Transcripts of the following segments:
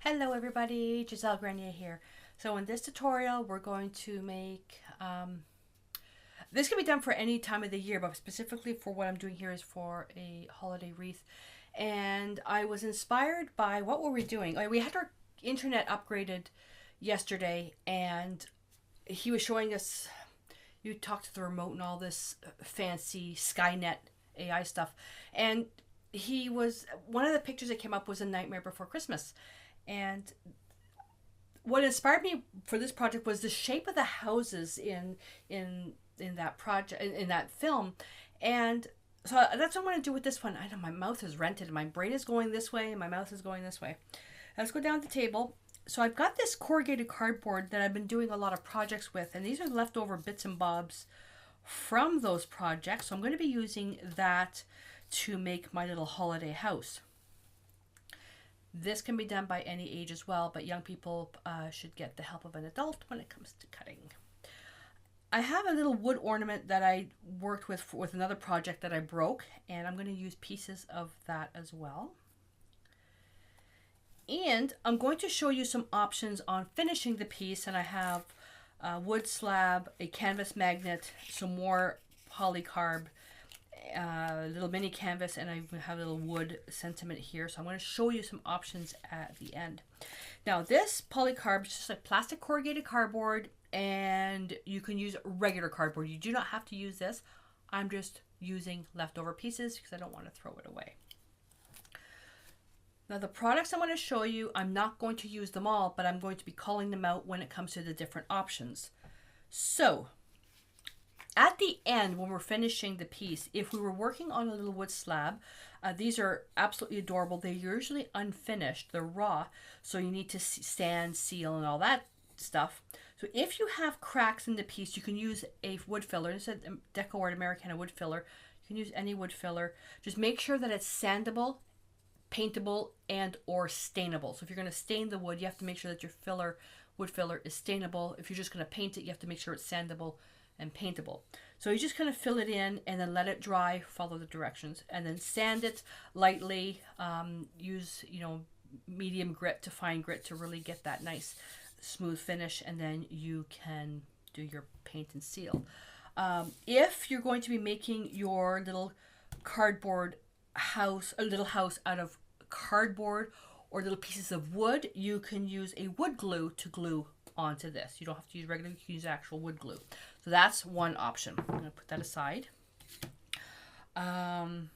Hello everybody, Gisele Grenier here. So in this tutorial we're going to make, this can be done for any time of the year, but specifically for what I'm doing here is for a holiday wreath. And I was inspired by, what were we doing? We had our internet upgraded yesterday and he was showing us, you talk to the remote and all this fancy Skynet AI stuff. And one of the pictures that came up was A Nightmare Before Christmas. And what inspired me for this project was the shape of the houses in that project, in that film. And so that's what I'm going to do with this one. I know my mouth is rented. My brain is going this way and my mouth is going this way. Let's go down to the table. So I've got this corrugated cardboard that I've been doing a lot of projects with, and these are leftover bits and bobs from those projects. So I'm going to be using that to make my little holiday house. This can be done by any age as well, but young people should get the help of an adult when it comes to cutting. I have a little wood ornament that I worked with another project that I broke, and I'm going to use pieces of that as well. And I'm going to show you some options on finishing the piece, and I have a wood slab, a canvas magnet, some more polycarb, a little mini canvas, and I have a little wood sentiment here. So I'm going to show you some options at the end. Now this polycarb is just like plastic corrugated cardboard, and you can use regular cardboard. You do not have to use this. I'm just using leftover pieces because I don't want to throw it away. Now the products I'm going to show you, I'm not going to use them all, but I'm going to be calling them out when it comes to the different options. So at the end, when we're finishing the piece, if we were working on a little wood slab, these are absolutely adorable. They're usually unfinished. They're raw, so you need to sand, seal, and all that stuff. So if you have cracks in the piece, you can use a wood filler. It's a Deco Art Americana wood filler. You can use any wood filler. Just make sure that it's sandable, paintable, and or stainable. So if you're going to stain the wood, you have to make sure that your wood filler is stainable. If you're just going to paint it, you have to make sure it's sandable and paintable. So you just kind of fill it in and then let it dry, follow the directions, and then sand it lightly. Use, medium grit to fine grit to really get that nice smooth finish, and then you can do your paint and seal. If you're going to be making your little cardboard house, a little house out of cardboard or little pieces of wood, you can use a wood glue to glue onto this. You don't have to use regular, you can use actual wood glue. So that's one option. I'm going to put that aside. The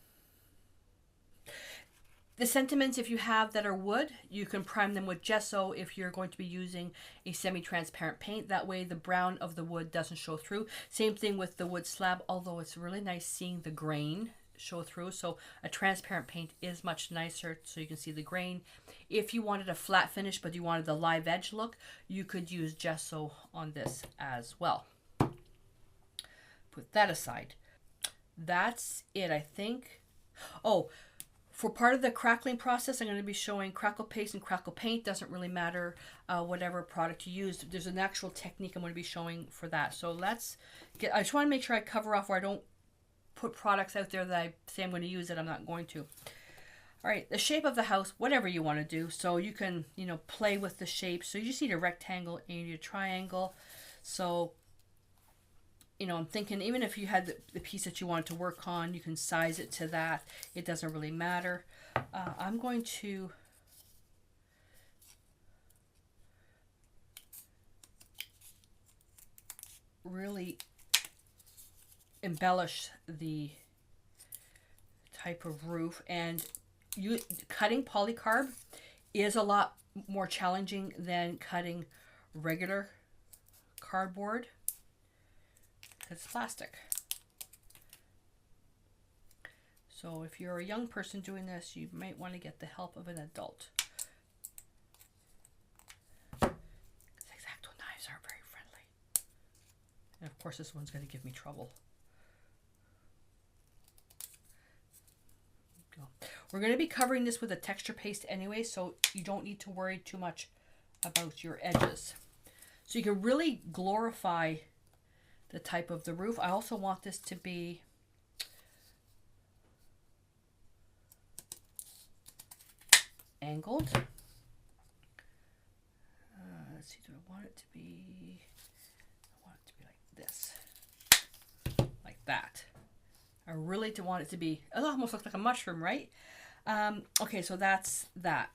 sentiments, if you have that are wood, you can prime them with gesso if you're going to be using a semi-transparent paint. That way the brown of the wood doesn't show through. Same thing with the wood slab, although it's really nice seeing the grain show through. So a transparent paint is much nicer so you can see the grain. If you wanted a flat finish but you wanted the live edge look, you could use gesso on this as well. Put that aside. That's it, I think. Oh, for part of the crackling process, I'm going to be showing Crackle Paste and Crackle Paint. Doesn't really matter whatever product you use. There's an actual technique I'm going to be showing for that. So let's get, I just want to make sure I cover off where I don't put products out there that I say I'm going to use that I'm not going to. All right, the shape of the house, whatever you want to do. So you can, play with the shape. So you just need a rectangle and you need a triangle. So, I'm thinking even if you had the piece that you want to work on, you can size it to that. It doesn't really matter. I'm going to really embellish the type of roof, and cutting polycarb is a lot more challenging than cutting regular cardboard. It's plastic. So if you're a young person doing this, you might want to get the help of an adult. X-Acto knives aren't very friendly. And of course this one's going to give me trouble. We're going to be covering this with a texture paste anyway, so you don't need to worry too much about your edges. So you can really glorify the type of the roof. I also want this to be angled. let's see, do I want it to be, I want it to be like this, like that. I really do want it to be, it almost looks like a mushroom, right? Okay, so that's that.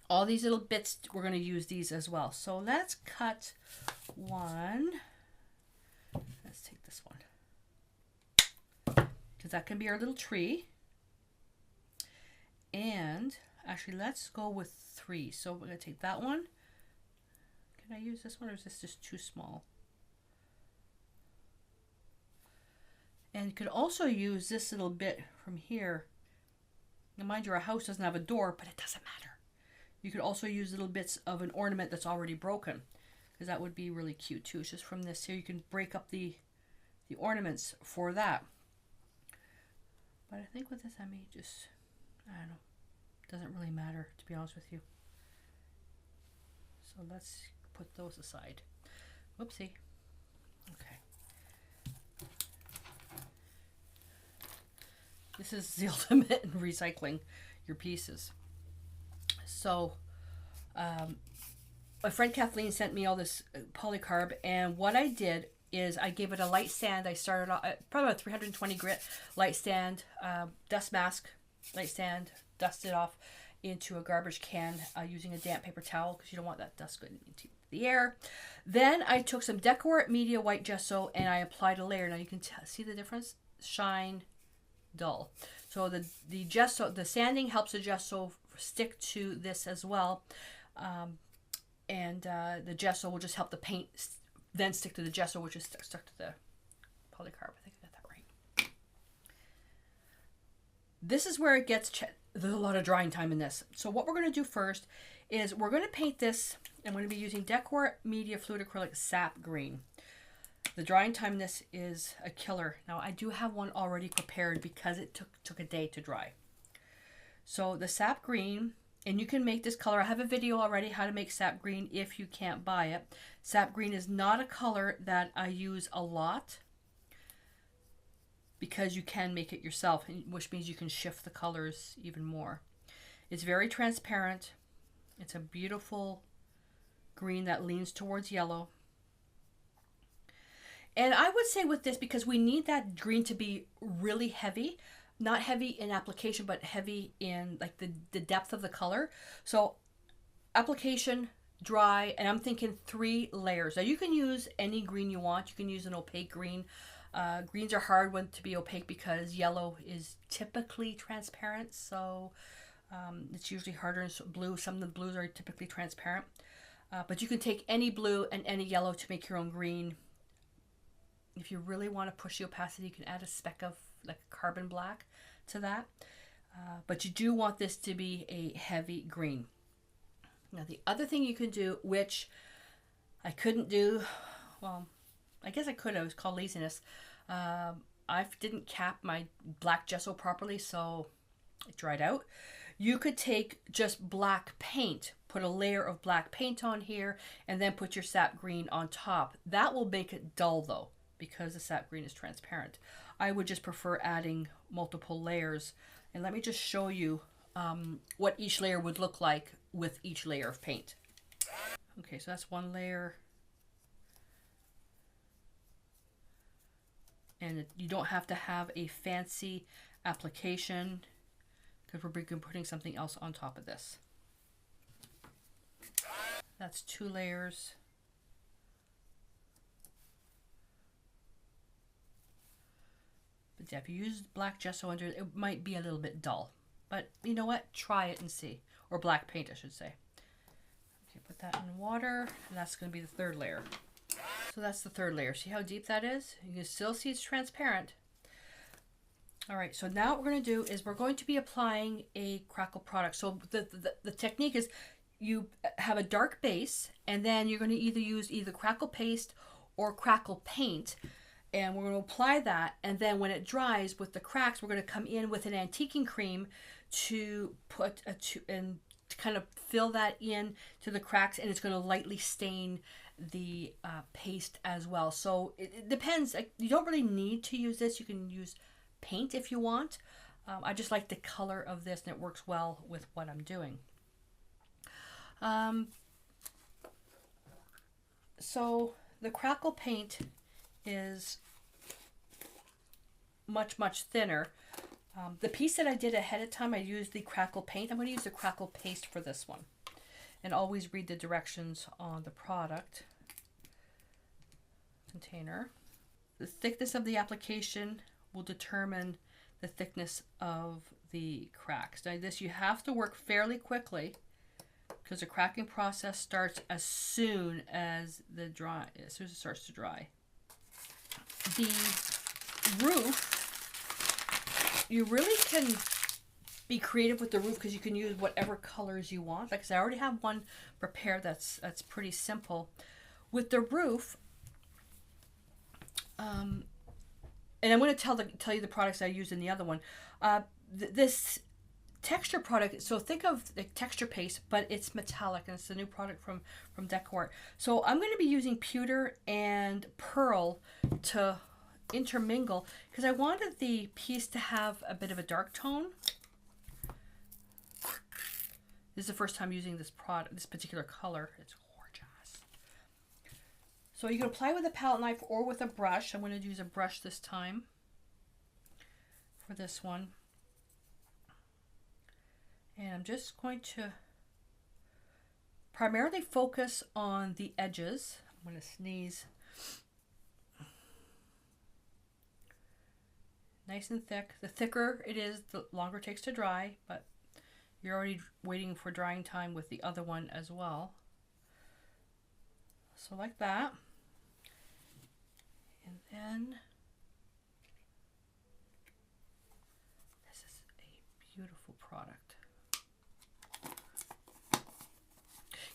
All these little bits, we're going to use these as well. So let's cut one. Let's take this one, because that can be our little tree. And actually, let's go with 3. So we're going to take that one. Can I use this one, or is this just too small? And you could also use this little bit from here. Now, mind you, our house doesn't have a door, but it doesn't matter. You could also use little bits of an ornament that's already broken, because that would be really cute too. It's just from this here, you can break up the ornaments for that. But I think with this, I may just, I don't know, doesn't really matter, to be honest with you. So let's put those aside. Whoopsie. Okay. This is the ultimate in recycling your pieces. So, my friend Kathleen sent me all this polycarb, and what I did is I gave it a light sand. I started off at probably about 320 grit light sand, dust mask, light sand, dust it off into a garbage can using a damp paper towel, because you don't want that dust going into the air. Then I took some Decor Media white gesso and I applied a layer. Now you can see the difference: shine, dull. So the gesso, the sanding helps the gesso stick to this as well, and the gesso will just help the paint then stick to the gesso, which is stuck to the polycarb. I think I got that right. This is where it gets there's a lot of drying time in this. So what we're going to do first is we're going to paint this. I'm going to be using Decor Media Fluid Acrylic Sap Green. The drying time in this is a killer. Now I do have one already prepared because it took a day to dry. So the Sap Green, and you can make this color. I have a video already how to make Sap Green if you can't buy it. Sap Green is not a color that I use a lot, because you can make it yourself, which means you can shift the colors even more. It's very transparent. It's a beautiful green that leans towards yellow. And I would say with this, because we need that green to be really heavy, not heavy in application, but heavy in like the depth of the color. So application, dry, and I'm thinking 3 layers. Now you can use any green you want. You can use an opaque green. Greens are hard to be opaque because yellow is typically transparent. So it's usually harder in blue. Some of the blues are typically transparent. But you can take any blue and any yellow to make your own green. If you really want to push the opacity, you can add a speck of like carbon black to that. But you do want this to be a heavy green. Now the other thing you can do, which I couldn't do, well, I guess I could, it was called laziness. I didn't cap my black gesso properly, so it dried out. You could take just black paint, put a layer of black paint on here, and then put your sap green on top. That will make it dull though, because the sap green is transparent. I would just prefer adding multiple layers. And let me just show you what each layer would look like with each layer of paint. Okay, so that's one layer. And you don't have to have a fancy application, because we're putting something else on top of this. That's 2 layers. But yeah, if you use black gesso under it, it might be a little bit dull. But you know what? Try it and see. Or black paint, I should say. Okay, put that in water, and that's going to be the 3rd layer. So that's the 3rd layer. See how deep that is? You can still see it's transparent. All right, so now what we're going to do is we're going to be applying a Crackle product. So the technique is you have a dark base, and then you're going to use either Crackle Paste or Crackle Paint. And we're going to apply that, and then when it dries with the cracks, we're going to come in with an antiquing cream to put and to kind of fill that in to the cracks, and it's going to lightly stain the paste as well. So it depends. You don't really need to use this. You can use paint if you want. I just like the color of this, and it works well with what I'm doing. So the Crackle Paint is much, much thinner. The piece that I did ahead of time, I used the Crackle Paint. I'm going to use the Crackle Paste for this one. And always read the directions on the product container. The thickness of the application will determine the thickness of the cracks. Now this, you have to work fairly quickly because the cracking process starts as soon as it starts to dry. The roof, you really can be creative with the roof because you can use whatever colors you want. Like I said, I already have one prepared that's pretty simple. With the roof, and I'm going to tell you the products I used in the other one. This texture product, so think of the texture paste, but it's metallic, and it's a new product from Decor. So I'm going to be using pewter and pearl to intermingle because I wanted the piece to have a bit of a dark tone. This is the first time using this product, this particular color. It's gorgeous. So you can apply with a palette knife or with a brush. I'm going to use a brush this time for this one. And I'm just going to primarily focus on the edges. I'm going to sneeze. Nice and thick. The thicker it is, the longer it takes to dry, but you're already waiting for drying time with the other one as well. So like that. And then this is a beautiful product.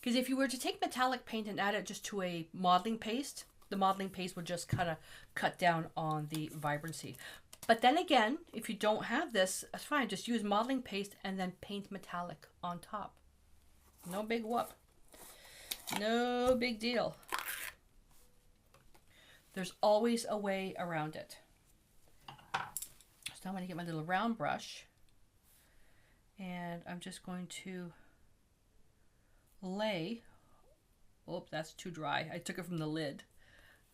Because if you were to take metallic paint and add it just to a modeling paste, the modeling paste would just kind of cut down on the vibrancy. But then again, if you don't have this, that's fine. Just use modeling paste and then paint metallic on top. No big whoop. No big deal. There's always a way around it. So I'm going to get my little round brush. And I'm just going to lay. Oh, that's too dry. I took it from the lid.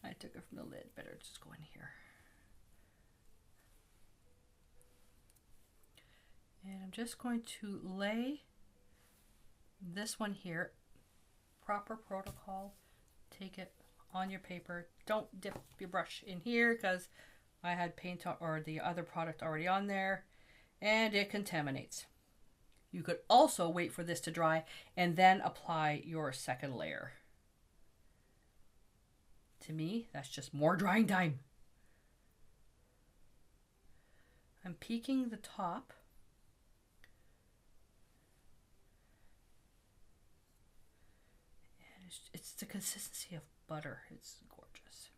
Better just go in here. And I'm just going to lay this one here. Proper protocol. Take it on your paper. Don't dip your brush in here because I had paint or the other product already on there and it contaminates. You could also wait for this to dry and then apply your second layer. To me, that's just more drying time. I'm peeking the top. It's the consistency of butter. It's gorgeous.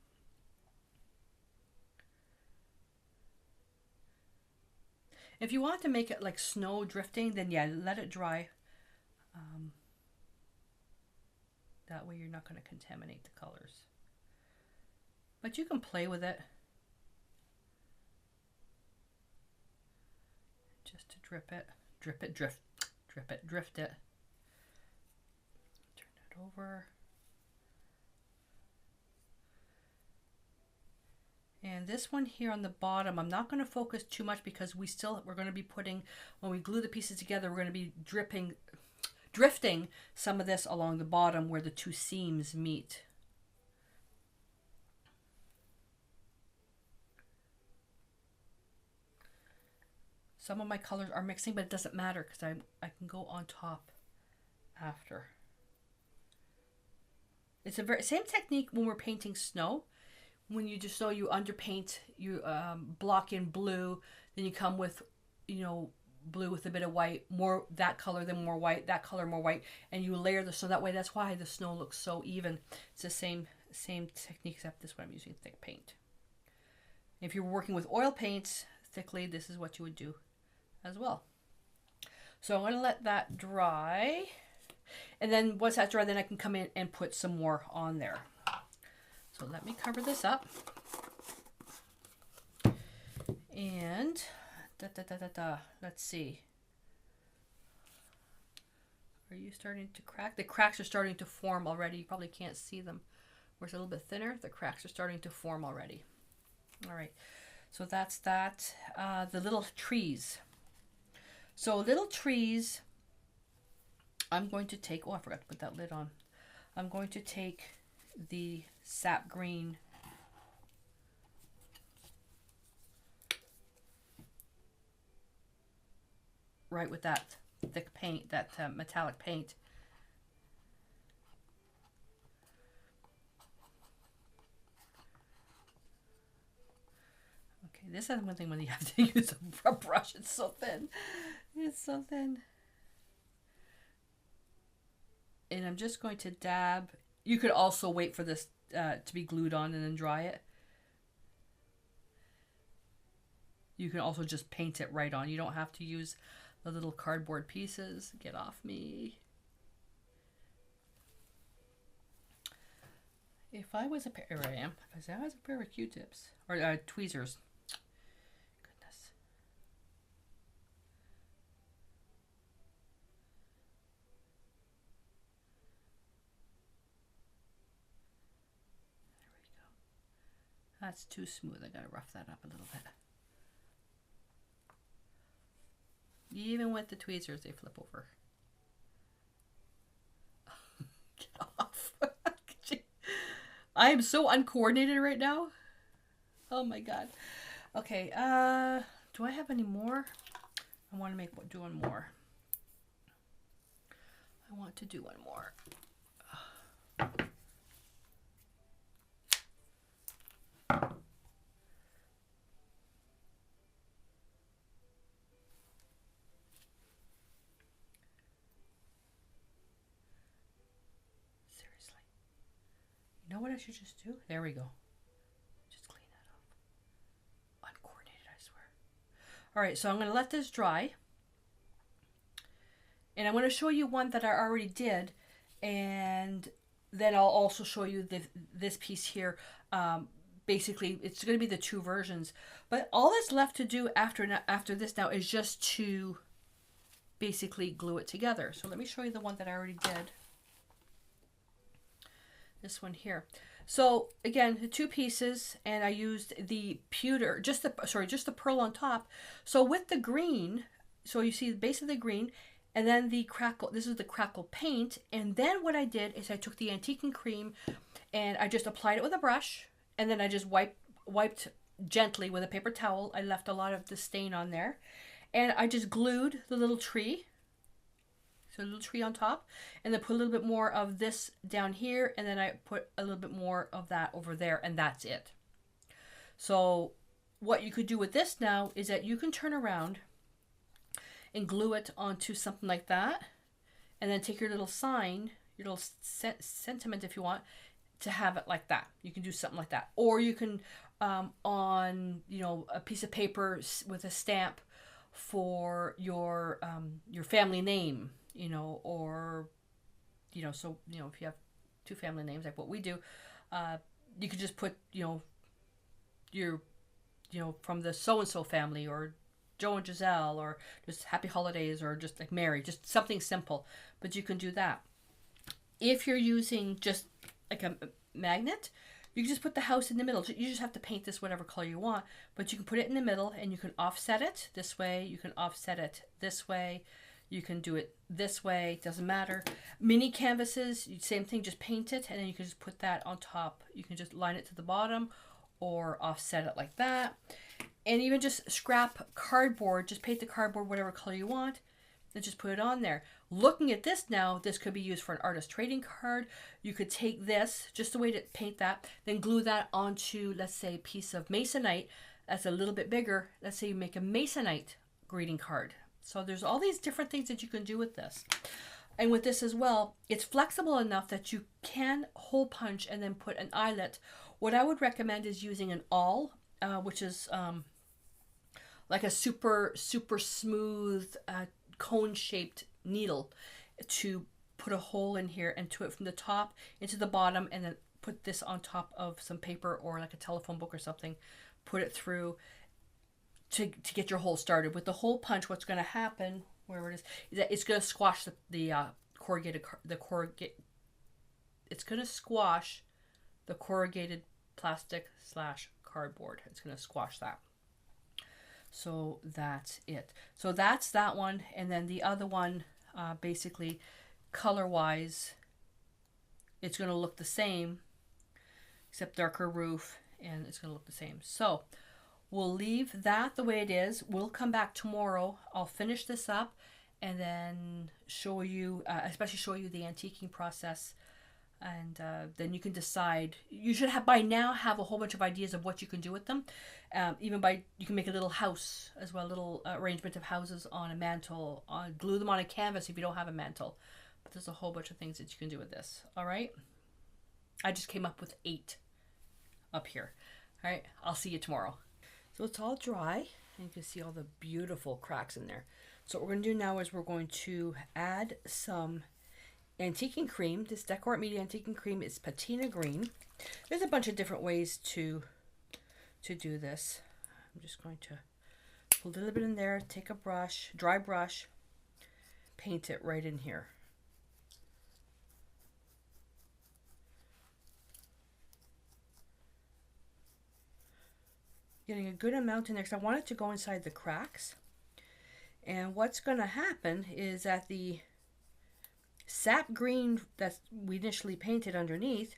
If you want to make it like snow drifting, then yeah, let it dry. That way you're not going to contaminate the colors. But you can play with it. Just to drift it. Over. And this one here on the bottom, I'm not going to focus too much because we're going to be putting, when we glue the pieces together, we're going to be drifting some of this along the bottom where the two seams meet. Some of my colors are mixing, but it doesn't matter because I can go on top after. It's a same technique when we're painting snow. When you just you underpaint, you block in blue, then you come with, blue with a bit of white, more that color, then more white, that color, more white, and you layer the snow that way. That's why the snow looks so even. It's the same technique, except this one I'm using thick paint. If you're working with oil paints thickly, this is what you would do as well. So I'm going to let that dry. And then once that's dry, then I can come in and put some more on there. So let me cover this up. And let's see. Are you starting to crack? The cracks are starting to form already. You probably can't see them where it's a little bit thinner, the cracks are starting to form already. All right, so that's that. The little trees. So little trees, I'm going to take, oh, I forgot to put that lid on. I'm going to take the Sap Green right with that thick paint, that metallic paint. Okay, this is one thing when you have to use a brush. It's so thin. It's so thin. And I'm just going to dab. You could also wait for this to be glued on and then dry it. You can also just paint it right on. You don't have to use the little cardboard pieces. Get off me. If I was a pair, here I am. If I was a pair of Q-tips or tweezers. Goodness. There we go. That's too smooth. I gotta rough that up a little bit. Even with the tweezers, they flip over. Get off. I am so uncoordinated right now. Oh my god. Okay, do I have any more? I want to do one more. I want to do one more. You know what I should just do? There we go. Just clean that up. Uncoordinated, I swear. All right, so I'm going to let this dry. And I'm going to show you one that I already did. And then I'll also show you this piece here. Basically, it's going to be the two versions. But all that's left to do after this now is just to basically glue it together. So let me show you the one that I already did. This one here. So again, the two pieces, and I used the pewter, just the pearl on top. So with the green, so you see the base of the green, and then the crackle. This is the Crackle Paint, and then what I did is I took the antiquing cream, and I just applied it with a brush, and then I just wiped gently with a paper towel. I left a lot of the stain on there, and I just glued the little tree. So a little tree on top, and then put a little bit more of this down here, and then I put a little bit more of that over there, and that's it. So what you could do with this now is that you can turn around and glue it onto something like that, and then take your little sign, your little sentiment if you want, to have it like that. You can do something like that. Or you can, on, you know, a piece of paper with a stamp for your family name, you know, or, you know, so, you know, if you have two family names like what we do, you could just put, you know, your, you know, from the so-and-so family, or Joe and Gisele, or just Happy Holidays, or just like Mary, just something simple. But you can do that. If you're using just like a magnet, you can just put the house in the middle. You just have to paint this whatever color you want, but you can put it in the middle, and you can offset it this way, you can offset it this way, you can do it this way, doesn't matter. Mini canvases, same thing, just paint it, and then you can just put that on top. You can just line it to the bottom or offset it like that. And even just scrap cardboard, just paint the cardboard whatever color you want, and just put it on there. Looking at this now, this could be used for an artist trading card. You could take this, just the way to paint that, then glue that onto, let's say, a piece of masonite that's a little bit bigger. Let's say you make a masonite greeting card. So there's all these different things that you can do with this. And with this as well, it's flexible enough that you can hole punch and then put an eyelet. What I would recommend is using an awl, which is like a super smooth cone-shaped needle, to put a hole in here and to it from the top into the bottom, and then put this on top of some paper or like a telephone book or something, put it through to get your hole started. With the hole punch, what's going to happen, wherever it is that it's going to squash it's going to squash the corrugated plastic slash cardboard. It's going to squash that. So that's it. So that's that one. And then the other one, basically color wise, it's going to look the same except darker roof, and it's going to look the same. So we'll leave that the way it is. We'll come back tomorrow. I'll finish this up and then show you, especially show you the antiquing process. And then you can decide. You should have by now have a whole bunch of ideas of what you can do with them. Even you can make a little house as well, a little arrangement of houses on a mantle. Glue them on a canvas if you don't have a mantle. But there's a whole bunch of things that you can do with this. All right. I just came up with 8 up here. All right. I'll see you tomorrow. So it's all dry, and you can see all the beautiful cracks in there. So what we're going to do now is we're going to add some antiquing cream. This Decor Media antiquing cream is patina green. There's a bunch of different ways to do this. I'm just going to put a little bit in there, take a brush, dry brush, paint it right in here. Getting a good amount in there because I want it to go inside the cracks. And what's going to happen is that the Sap Green that we initially painted underneath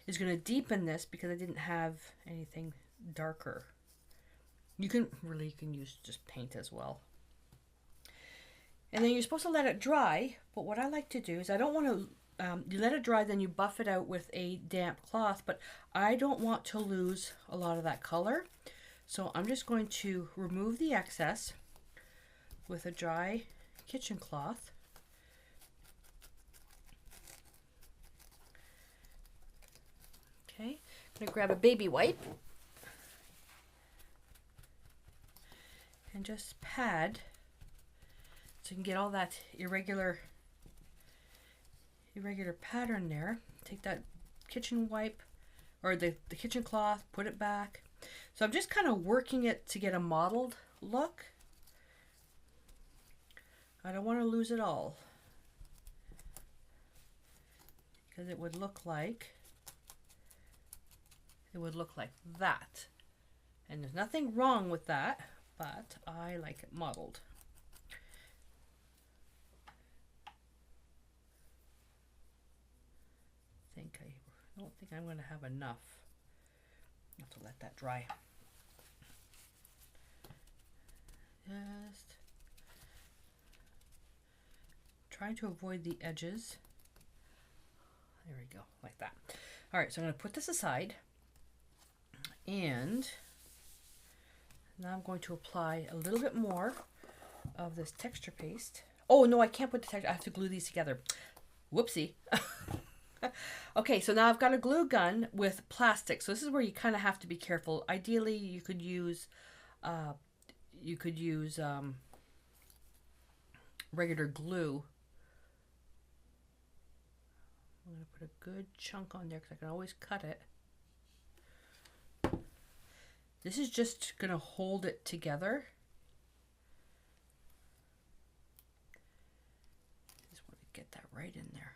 is going to deepen this because I didn't have anything darker. You can use just paint as well. And then you're supposed to let it dry, but what I like to do is I don't want to, you let it dry, then you buff it out with a damp cloth, but I don't want to lose a lot of that color. So I'm just going to remove the excess with a dry kitchen cloth. Okay, I'm going to grab a baby wipe and just pad so you can get all that irregular pattern there. Take that kitchen wipe or the kitchen cloth, put it back. So I'm just kind of working it to get a mottled look. I don't want to lose it all because it would look like that. And there's nothing wrong with that, but I like it mottled. I don't think I'm going to have enough. I have to let that dry. Just trying to avoid the edges. There we go, like that. All right, so I'm going to put this aside, and now I'm going to apply a little bit more of this texture paste. Oh no, I can't put the texture. I have to glue these together. Whoopsie. Okay, so now I've got a glue gun with plastic. So this is where you kind of have to be careful. Ideally, you could use regular glue. I'm going to put a good chunk on there because I can always cut it. This is just going to hold it together. Just want to get that right in there.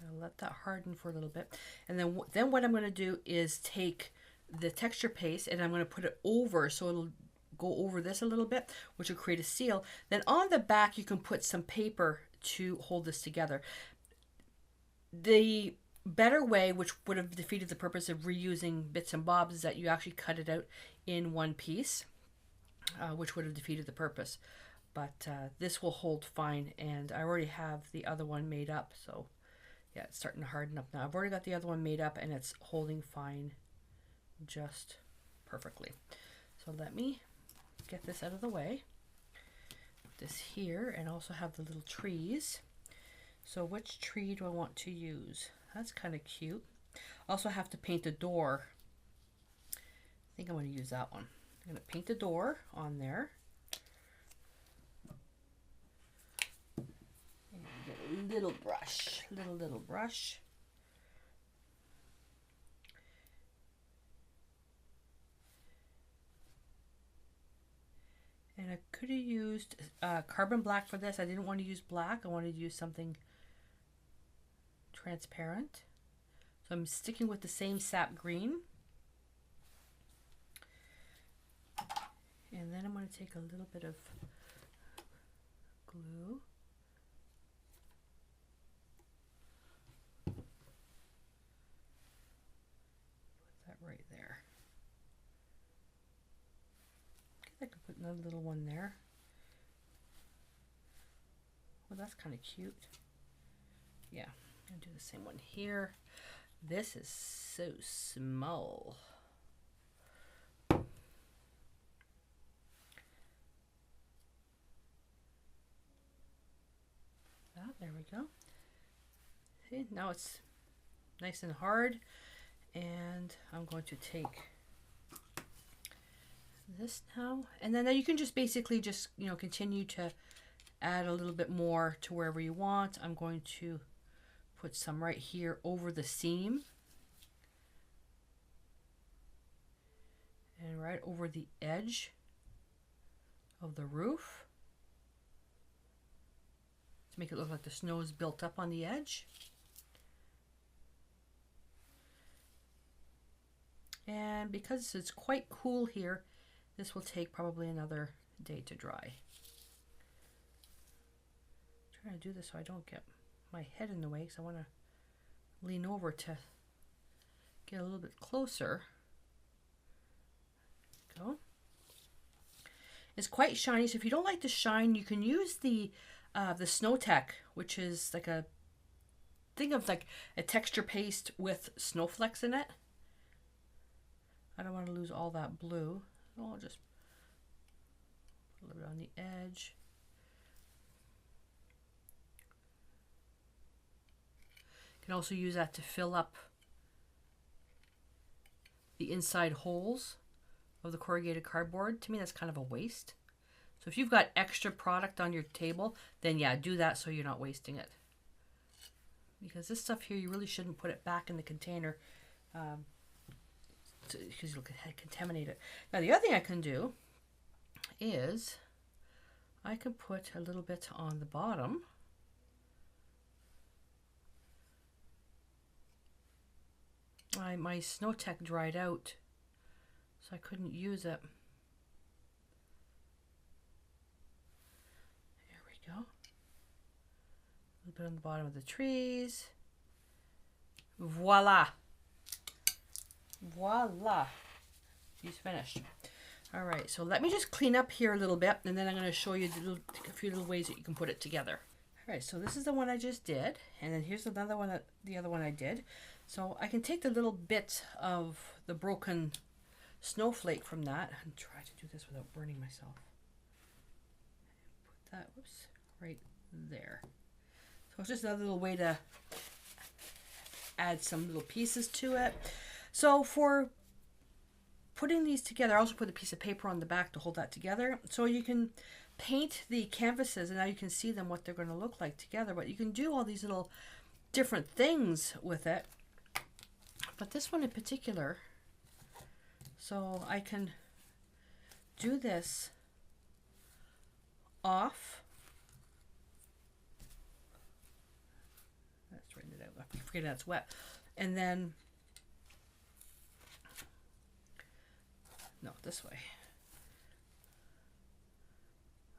I'll let that harden for a little bit. And then what I'm going to do is take the texture paste and I'm going to put it over so it'll go over this a little bit, which will create a seal. Then on the back you can put some paper to hold this together. The better way, which would have defeated the purpose of reusing bits and bobs, is that you actually cut it out in one piece, which would have defeated the purpose. But this will hold fine, and I already have the other one made up, so yeah, it's starting to harden up now. I've already got the other one made up, and it's holding fine just perfectly. So let me get this out of the way. Put this here, and also have the little trees. So which tree do I want to use? That's kind of cute. Also have to paint the door. I think I'm going to use that one. I'm going to paint the door on there. And get a little brush. Little brush. And I could have used carbon black for this. I didn't want to use black. I wanted to use something transparent. So I'm sticking with the same Sap Green. And then I'm going to take a little bit of glue. Put that right there. I could put another little one there. Well, that's kind of cute. Yeah, I'm going to do the same one here. This is so small. There we go. See, now it's nice and hard, and I'm going to take this now, and then you can just basically just, you know, continue to add a little bit more to wherever you want. I'm going to put some right here over the seam and right over the edge of the roof to make it look like the snow is built up on the edge. And because it's quite cool here, this will take probably another day to dry. I'm trying to do this so I don't get my head in the way, because I want to lean over to get a little bit closer. There we go. It's quite shiny, so if you don't like the shine, you can use the Snow Tech, which is like a thing of like a texture paste with snowflakes in it. I don't want to lose all that blue. I'll just put a little bit on the edge. You can also use that to fill up the inside holes of the corrugated cardboard. To me, that's kind of a waste. So if you've got extra product on your table, then yeah, do that so you're not wasting it. Because this stuff here, you really shouldn't put it back in the container because you'll contaminate it. Now the other thing I can do is I can put a little bit on the bottom. My Snow Tech dried out, so I couldn't use it. Go. A little bit on the bottom of the trees. Voila. Voila. He's finished. All right, so let me just clean up here a little bit, and then I'm going to show you a few little ways that you can put it together. All right, so this is the one I just did, and then here's another one, the other one I did. So I can take the little bit of the broken snowflake from that and try to do this without burning myself. Put that, whoops, right there. So it's just another little way to add some little pieces to it. So for putting these together, I also put a piece of paper on the back to hold that together. So you can paint the canvases, and now you can see them, what they're going to look like together. But you can do all these little different things with it. But this one in particular, so I can do this off. Let's straighten it out. I forget that's wet. And then, no, this way.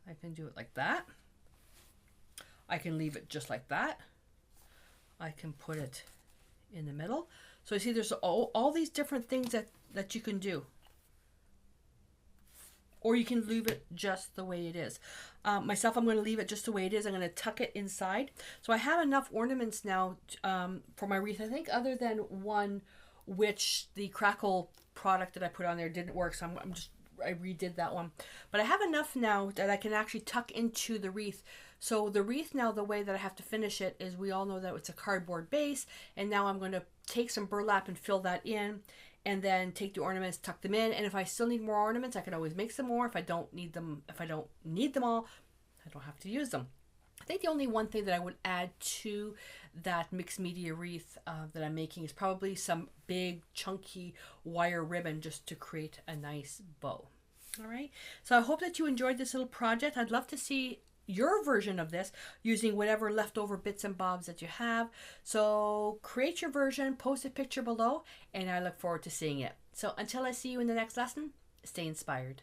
I can do it like that. I can leave it just like that. I can put it in the middle. So you see there's all these different things that you can do. Or you can leave it just the way it is. Myself, I'm going to leave it just the way it is. I'm going to tuck it inside. So I have enough ornaments now for my wreath. I think other than one, which the Crackle product that I put on there didn't work. So I redid that one. But I have enough now that I can actually tuck into the wreath. So the wreath now, the way that I have to finish it is, we all know that it's a cardboard base. And now I'm going to take some burlap and fill that in. And then take the ornaments, tuck them in. And if I still need more ornaments, I can always make some more. If I don't need them all, I don't have to use them. I think the only one thing that I would add to that mixed media wreath that I'm making is probably some big chunky wire ribbon, just to create a nice bow. All right. So I hope that you enjoyed this little project. I'd love to see your version of this using whatever leftover bits and bobs that you have. So create your version, post a picture below, and I look forward to seeing it. So until I see you in the next lesson, stay inspired.